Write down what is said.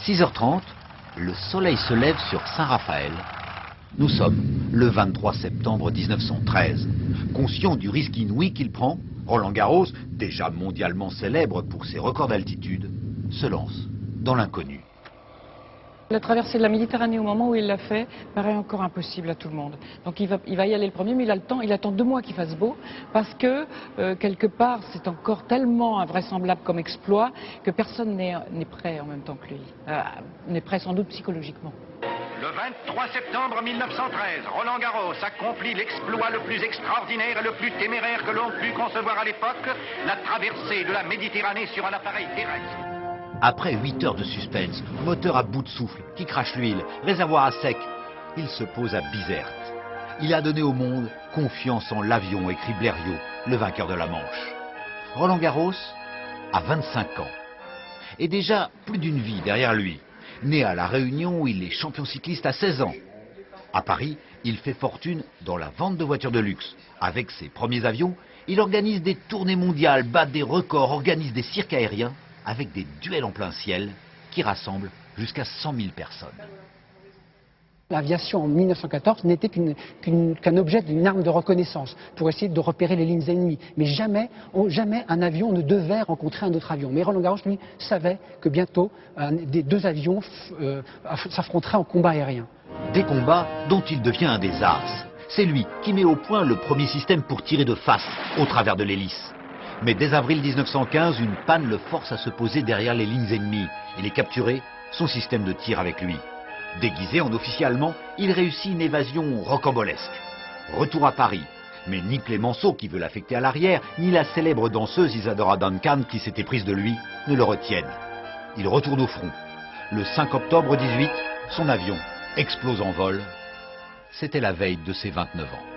6h30, le soleil se lève sur Saint-Raphaël. Nous sommes le 23 septembre 1913. Conscient du risque inouï qu'il prend, Roland Garros, déjà mondialement célèbre pour ses records d'altitude, se lance dans l'inconnu. La traversée de la Méditerranée au moment où il l'a fait paraît encore impossible à tout le monde. Donc il va y aller le premier, mais il a le temps, il attend 2 mois qu'il fasse beau, parce que quelque part c'est encore tellement invraisemblable comme exploit que personne n'est prêt en même temps que lui. N'est prêt sans doute psychologiquement. Le 23 septembre 1913, Roland Garros accomplit l'exploit le plus extraordinaire et le plus téméraire que l'on put concevoir à l'époque, la traversée de la Méditerranée sur un appareil terrestre. Après 8 heures de suspense, moteur à bout de souffle, qui crache l'huile, réservoir à sec, il se pose à Bizerte. Il a donné au monde confiance en l'avion, écrit Blériot, le vainqueur de la Manche. Roland Garros a 25 ans. Et déjà plus d'une vie derrière lui. Né à La Réunion où il est champion cycliste à 16 ans. À Paris, il fait fortune dans la vente de voitures de luxe. Avec ses premiers avions, il organise des tournées mondiales, bat des records, organise des cirques aériens avec des duels en plein ciel qui rassemblent jusqu'à 100 000 personnes. L'aviation en 1914 n'était qu'un objet d'une arme de reconnaissance pour essayer de repérer les lignes ennemies. Mais jamais un avion ne devait rencontrer un autre avion. Mais Roland Garros, lui, savait que bientôt des 2 avions s'affronteraient en combat aérien. Des combats dont il devient un des as. C'est lui qui met au point le premier système pour tirer de face au travers de l'hélice. Mais dès avril 1915, une panne le force à se poser derrière les lignes ennemies et les capturer, son système de tir avec lui. Déguisé en officier allemand, il réussit une évasion rocambolesque. Retour à Paris. Mais ni Clémenceau qui veut l'affecter à l'arrière, ni la célèbre danseuse Isadora Duncan qui s'était prise de lui ne le retiennent. Il retourne au front. Le 5 octobre 18, son avion explose en vol. C'était la veille de ses 29 ans.